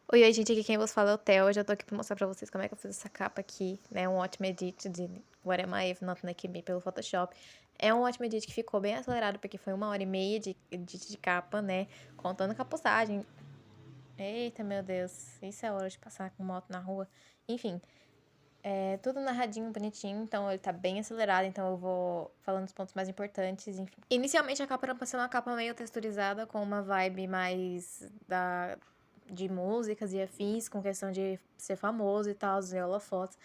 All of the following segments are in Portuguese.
Oi, oi, gente, aqui quem vos fala é o Theo. Hoje eu tô aqui pra mostrar pra vocês como é que eu fiz essa capa aqui, né? Um ótimo edit de What Am I If Not Like Me pelo Photoshop. É um ótimo edit que ficou bem acelerado, porque foi 1h30 de edit de capa, né? Contando com a postagem. Eita, meu Deus, isso é hora de passar com moto na rua. Enfim, é tudo narradinho, bonitinho, então ele tá bem acelerado, então eu vou falando os pontos mais importantes, enfim. Inicialmente a capa era pra ser uma capa meio texturizada, com uma vibe mais de músicas e afins, com questão de ser famoso e tal, os holofotes.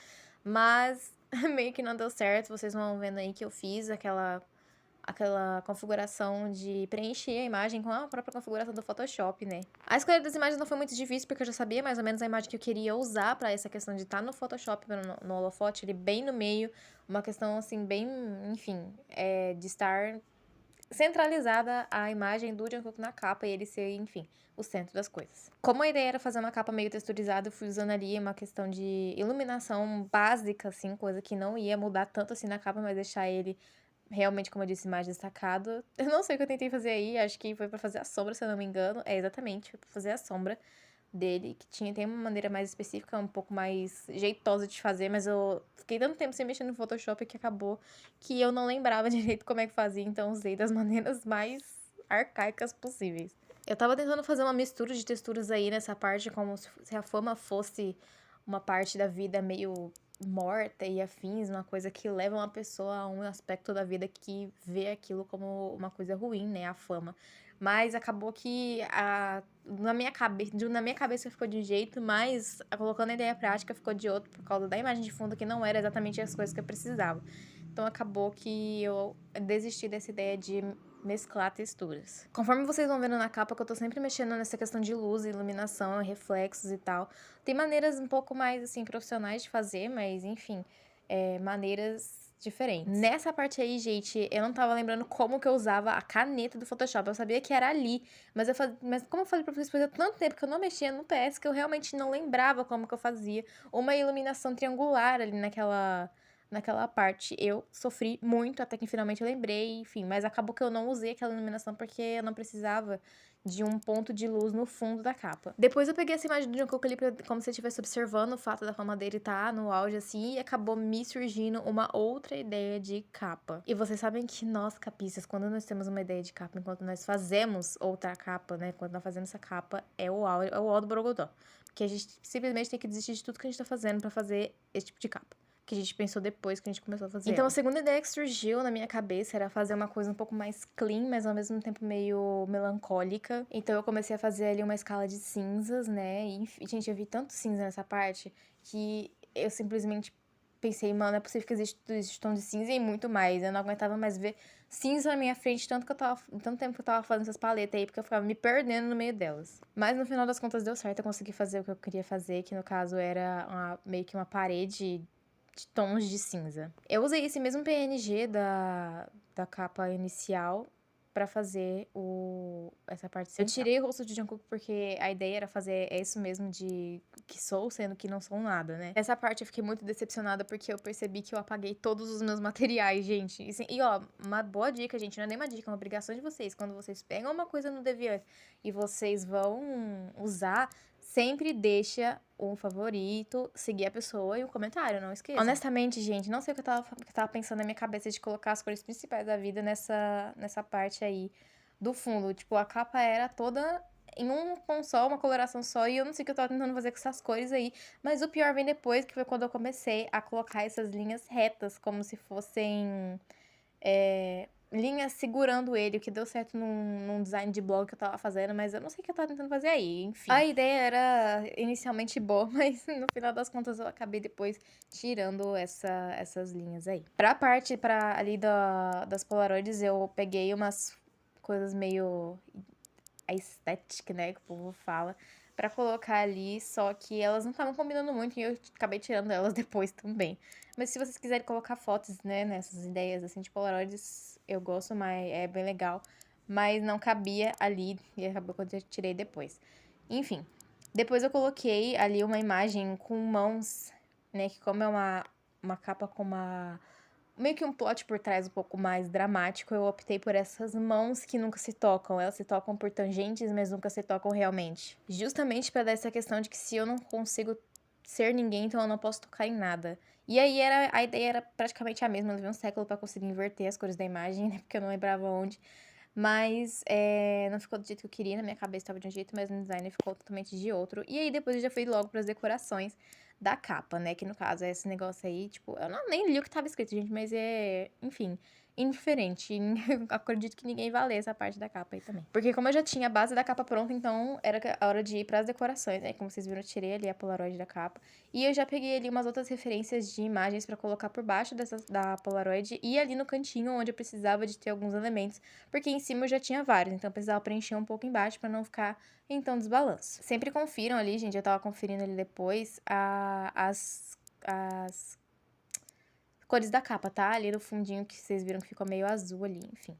Mas meio que não deu certo, vocês vão vendo aí que eu fiz aquela configuração de preencher a imagem com a própria configuração do Photoshop, né? A escolha das imagens não foi muito difícil, porque eu já sabia mais ou menos a imagem que eu queria usar pra essa questão de estar no Photoshop, no holofote, ele bem no meio, uma questão assim, bem, enfim, de estar centralizada a imagem do Jungkook na capa e ele ser, enfim, o centro das coisas. Como a ideia era fazer uma capa meio texturizada, eu fui usando ali uma questão de iluminação básica, assim, coisa que não ia mudar tanto assim na capa, mas deixar ele realmente, como eu disse, mais destacado. Eu não sei o que eu tentei fazer aí, acho que foi pra fazer a sombra, se eu não me engano. É, exatamente, foi pra fazer a sombra dele, que tem uma maneira mais específica, um pouco mais jeitosa de fazer, mas eu fiquei tanto tempo sem mexer no Photoshop que acabou que eu não lembrava direito como é que fazia, então usei das maneiras mais arcaicas possíveis. Eu tava tentando fazer uma mistura de texturas aí nessa parte, como se a fama fosse uma parte da vida meio morta e afins, uma coisa que leva uma pessoa a um aspecto da vida que vê aquilo como uma coisa ruim, né, a fama. Mas acabou que na minha cabeça ficou de um jeito, mas colocando a ideia prática ficou de outro por causa da imagem de fundo que não era exatamente as coisas que eu precisava. Então acabou que eu desisti dessa ideia de mesclar texturas. Conforme vocês vão vendo na capa, que eu tô sempre mexendo nessa questão de luz, iluminação, reflexos e tal. Tem maneiras um pouco mais, assim, profissionais de fazer, mas, enfim, maneiras diferentes. Nessa parte aí, gente, eu não tava lembrando como que eu usava a caneta do Photoshop. Eu sabia que era ali, mas como eu falei pra vocês, fazia tanto tempo que eu não mexia no PS que eu realmente não lembrava como que eu fazia uma iluminação triangular ali naquela parte. Eu sofri muito até que finalmente eu lembrei, enfim, mas acabou que eu não usei aquela iluminação porque eu não precisava de um ponto de luz no fundo da capa. Depois eu peguei essa imagem do Jungkook ali como se eu estivesse observando o fato da fama dele estar no auge assim, e acabou me surgindo uma outra ideia de capa. E vocês sabem que nós, capistas, quando nós temos uma ideia de capa, enquanto nós fazemos outra capa, né, quando nós fazemos essa capa, é o ó do Borogodó. Porque a gente simplesmente tem que desistir de tudo que a gente tá fazendo pra fazer esse tipo de capa que a gente pensou depois que a gente começou a fazer. Então, a segunda ideia que surgiu na minha cabeça era fazer uma coisa um pouco mais clean, mas ao mesmo tempo meio melancólica. Então, eu comecei a fazer ali uma escala de cinzas, né? E, gente, eu vi tanto cinza nessa parte que eu simplesmente pensei, mano, não é possível que existe tudo isso de tom de cinza e muito mais. Eu não aguentava mais ver cinza na minha frente, tanto tempo que eu tava fazendo essas paletas aí, porque eu ficava me perdendo no meio delas. Mas no final das contas deu certo, eu consegui fazer o que eu queria fazer, que no caso era meio que uma parede de tons de cinza. Eu usei esse mesmo PNG da capa inicial pra fazer essa parte central. Eu tirei o rosto de Jungkook porque a ideia era fazer isso mesmo de que sou, sendo que não sou nada, né? Essa parte eu fiquei muito decepcionada porque eu percebi que eu apaguei todos os meus materiais, gente. E ó, uma boa dica, gente, não é nem uma dica, é uma obrigação de vocês. Quando vocês pegam uma coisa no Deviant e vocês vão usar, sempre deixa um favorito, seguir a pessoa e um comentário, não esqueça. Honestamente, gente, não sei o que eu tava pensando na minha cabeça de colocar as cores principais da vida nessa parte aí do fundo. Tipo, a capa era toda em um tom só, uma coloração só, e eu não sei o que eu tava tentando fazer com essas cores aí, mas o pior vem depois, que foi quando eu comecei a colocar essas linhas retas, como se fossem linhas segurando ele, o que deu certo num design de blog que eu tava fazendo, mas eu não sei o que eu tava tentando fazer aí, enfim. A ideia era inicialmente boa, mas no final das contas eu acabei depois tirando essas linhas aí. Pra parte ali das Polaroids, eu peguei umas coisas meio aesthetic, né, que o povo fala, pra colocar ali, só que elas não estavam combinando muito e eu acabei tirando elas depois também. Mas se vocês quiserem colocar fotos, né, nessas ideias, assim, de Polaroids, eu gosto, mas é bem legal. Mas não cabia ali e acabou que eu tirei depois. Enfim, depois eu coloquei ali uma imagem com mãos, né, que como é uma capa com meio que um plot por trás um pouco mais dramático, eu optei por essas mãos que nunca se tocam. Elas se tocam por tangentes, mas nunca se tocam realmente. Justamente pra dar essa questão de que se eu não consigo ser ninguém, então eu não posso tocar em nada. E aí a ideia era praticamente a mesma. Eu levei um século pra conseguir inverter as cores da imagem, né? Porque eu não lembrava onde. Mas não ficou do jeito que eu queria. Na minha cabeça tava de um jeito, mas no design ficou totalmente de outro. E aí depois eu já fui logo pras decorações da capa, né? Que no caso é esse negócio aí, tipo, eu não, nem li o que tava escrito, gente, mas enfim, indiferente. Acredito que ninguém vai ler essa parte da capa aí também. Porque como eu já tinha a base da capa pronta, então era a hora de ir pras decorações, né? Como vocês viram, eu tirei ali a Polaroid da capa. E eu já peguei ali umas outras referências de imagens pra colocar por baixo da Polaroid e ali no cantinho onde eu precisava de ter alguns elementos, porque em cima eu já tinha vários, então eu precisava preencher um pouco embaixo pra não ficar então desbalanço. Sempre confiram ali, gente, eu tava conferindo ali depois as cores da capa, tá? Ali no fundinho que vocês viram que ficou meio azul ali, enfim.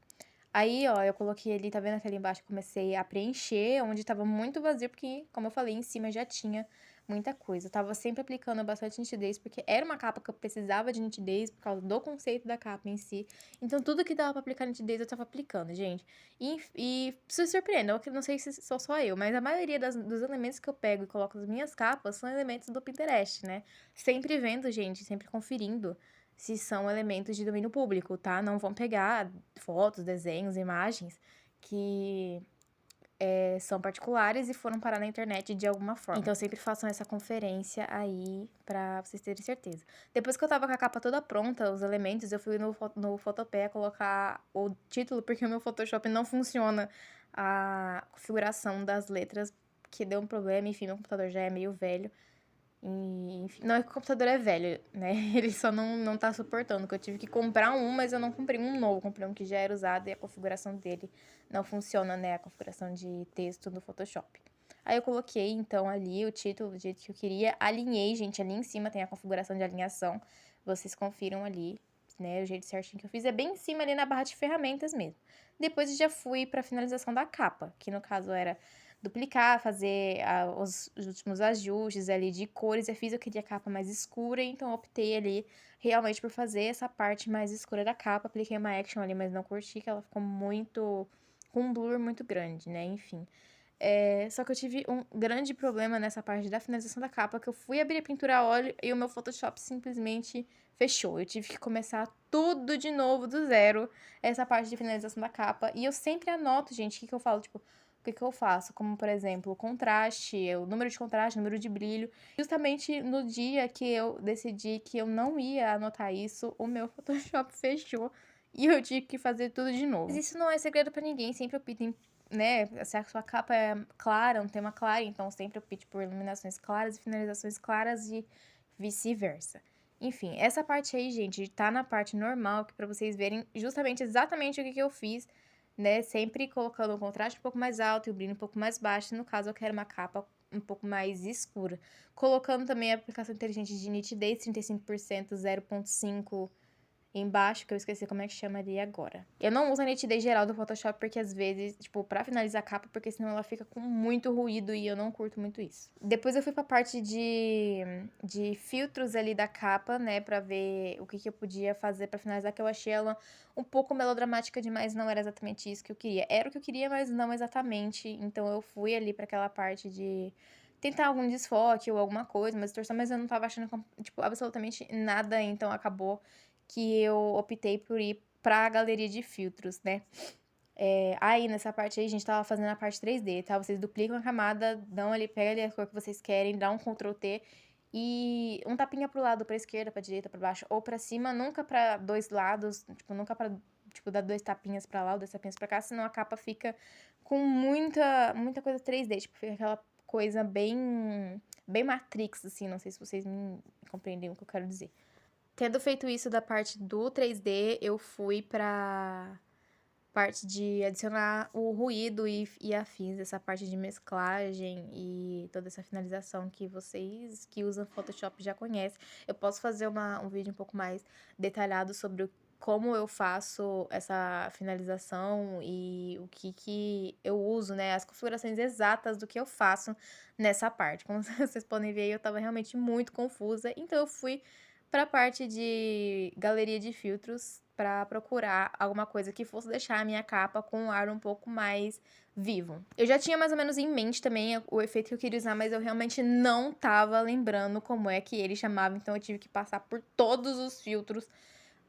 Aí, ó, eu coloquei ali, tá vendo aqui ali embaixo? Comecei a preencher onde tava muito vazio, porque, como eu falei, em cima já tinha muita coisa. Eu tava sempre aplicando bastante nitidez, porque era uma capa que eu precisava de nitidez por causa do conceito da capa em si. Então, tudo que dava pra aplicar nitidez, eu tava aplicando, gente. E se surpreenda, eu não sei se sou só eu, mas a maioria dos elementos que eu pego e coloco nas minhas capas são elementos do Pinterest, né? Sempre vendo, gente, sempre conferindo se são elementos de domínio público, tá? Não vão pegar fotos, desenhos, imagens que são particulares e foram parar na internet de alguma forma. Então, sempre façam essa conferência aí pra vocês terem certeza. Depois que eu tava com a capa toda pronta, os elementos, eu fui no Photopea colocar o título, porque o meu Photoshop não funciona a configuração das letras, que deu um problema. Enfim, meu computador já é meio velho. E, enfim, não é que o computador é velho, né? Ele só não tá suportando, que eu tive que comprar um, mas eu não comprei um novo, comprei um que já era usado e a configuração dele não funciona, né? A configuração de texto do Photoshop. Aí eu coloquei, então, ali o título do jeito que eu queria, alinhei, gente, ali em cima tem a configuração de alinhação, vocês confiram ali, né? O jeito certinho que eu fiz é bem em cima ali na barra de ferramentas mesmo. Depois eu já fui pra finalização da capa, que no caso era duplicar, fazer os últimos ajustes ali de cores. Eu queria a capa mais escura, então eu optei ali realmente por fazer essa parte mais escura da capa. Apliquei uma action ali, mas não curti, que ela ficou muito com um blur muito grande, né? Enfim. Só que eu tive um grande problema nessa parte da finalização da capa, que eu fui abrir a pintura a óleo e o meu Photoshop simplesmente fechou. Eu tive que começar tudo de novo, do zero, essa parte de finalização da capa. E eu sempre anoto, gente, o que eu falo, tipo, o que eu faço? Como, por exemplo, o contraste, o número de contraste, o número de brilho. Justamente no dia que eu decidi que eu não ia anotar isso, o meu Photoshop fechou e eu tive que fazer tudo de novo. Mas isso não é segredo pra ninguém, sempre optem, né? Se a sua capa é clara, um tema claro, então sempre opte por iluminações claras e finalizações claras e vice-versa. Enfim, essa parte aí, gente, tá na parte normal, que pra vocês verem justamente exatamente o que eu fiz, né? Sempre colocando o contraste um pouco mais alto e o brilho um pouco mais baixo. No caso, eu quero uma capa um pouco mais escura. Colocando também a aplicação inteligente de nitidez, 35%, 0,5 embaixo, que eu esqueci como é que chama ali agora. Eu não uso a nitidez geral do Photoshop porque às vezes, tipo, pra finalizar a capa, porque senão ela fica com muito ruído e eu não curto muito isso. Depois eu fui pra parte de filtros ali da capa, né, pra ver o que eu podia fazer pra finalizar, que eu achei ela um pouco melodramática demais, não era exatamente isso que eu queria. Era o que eu queria, mas não exatamente. Então eu fui ali pra aquela parte de tentar algum desfoque ou alguma coisa, uma distorção, mas eu não tava achando, tipo, absolutamente nada, então acabou que eu optei por ir pra galeria de filtros, né? Aí, nessa parte aí, a gente tava fazendo a parte 3D, tá? Vocês duplicam a camada, dão ali, pega ali a cor que vocês querem, dá um Ctrl T e um tapinha pro lado, pra esquerda, pra direita, pra baixo ou pra cima, nunca pra dois lados, tipo, nunca pra, tipo, dar dois tapinhas pra lá ou dois tapinhas pra cá, senão a capa fica com muita coisa 3D, tipo, fica aquela coisa bem Matrix, assim, não sei se vocês me compreendem o que eu quero dizer. Tendo feito isso da parte do 3D, eu fui pra parte de adicionar o ruído e afins, essa parte de mesclagem e toda essa finalização que vocês que usam Photoshop já conhecem. Eu posso fazer um vídeo um pouco mais detalhado sobre como eu faço essa finalização e o que eu uso, né? As configurações exatas do que eu faço nessa parte. Como vocês podem ver, eu tava realmente muito confusa, então eu fui pra parte de galeria de filtros pra procurar alguma coisa que fosse deixar a minha capa com um ar um pouco mais vivo. Eu já tinha mais ou menos em mente também o efeito que eu queria usar, mas eu realmente não tava lembrando como é que ele chamava, então eu tive que passar por todos os filtros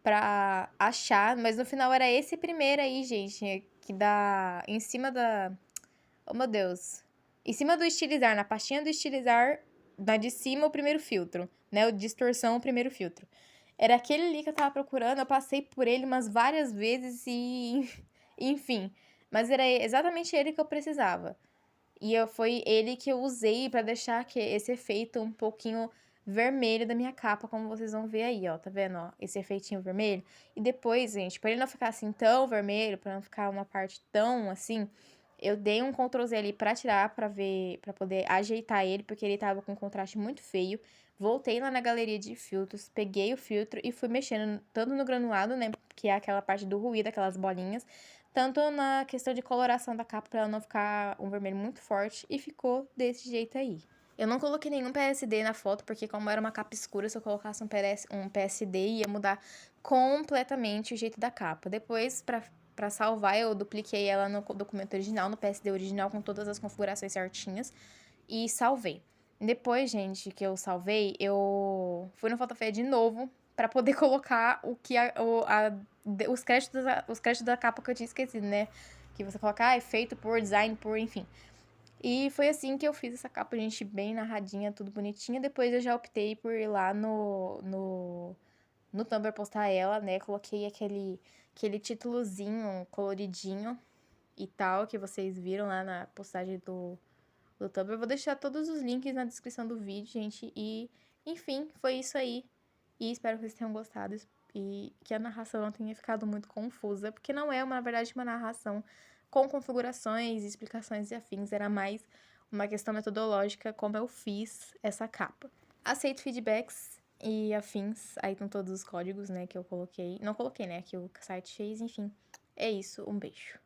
pra achar, mas no final era esse primeiro aí, gente, que dá em cima da... Oh, meu Deus. Em cima do estilizar, na pastinha do estilizar, na de cima o primeiro filtro, né? O distorção, o primeiro filtro. Era aquele ali que eu tava procurando, eu passei por ele umas várias vezes e... Enfim, mas era exatamente ele que eu precisava. Foi ele que eu usei pra deixar esse efeito um pouquinho vermelho da minha capa, como vocês vão ver aí, ó. Tá vendo, ó? Esse efeitinho vermelho. E depois, gente, pra ele não ficar assim tão vermelho, pra não ficar uma parte tão assim, eu dei um Ctrl Z ali pra tirar, pra ver, pra poder ajeitar ele, porque ele tava com um contraste muito feio. Voltei lá na galeria de filtros, peguei o filtro e fui mexendo tanto no granulado, né, que é aquela parte do ruído, aquelas bolinhas, tanto na questão de coloração da capa, pra ela não ficar um vermelho muito forte, e ficou desse jeito aí. Eu não coloquei nenhum PSD na foto, porque como era uma capa escura, se eu colocasse um PSD, ia mudar completamente o jeito da capa. Depois, pra salvar, eu dupliquei ela no documento original, no PSD original, com todas as configurações certinhas, e salvei. Depois, gente, que eu salvei, eu fui no Photofea de novo, pra poder colocar os créditos da capa que eu tinha esquecido, né? Que você coloca, é feito por design, por, enfim. E foi assim que eu fiz essa capa, gente, bem narradinha, tudo bonitinha. Depois eu já optei por ir lá no Tumblr postar ela, né? Coloquei aquele títulozinho coloridinho e tal, que vocês viram lá na postagem do Tumblr. Eu vou deixar todos os links na descrição do vídeo, gente. E, enfim, foi isso aí. E espero que vocês tenham gostado e que a narração não tenha ficado muito confusa, porque não é, na verdade, uma narração com configurações, explicações e afins. Era mais uma questão metodológica, como eu fiz essa capa. Aceito feedbacks e afins. Aí estão todos os códigos, né, que eu coloquei. Não coloquei, né, que o site fez, enfim. É isso, um beijo.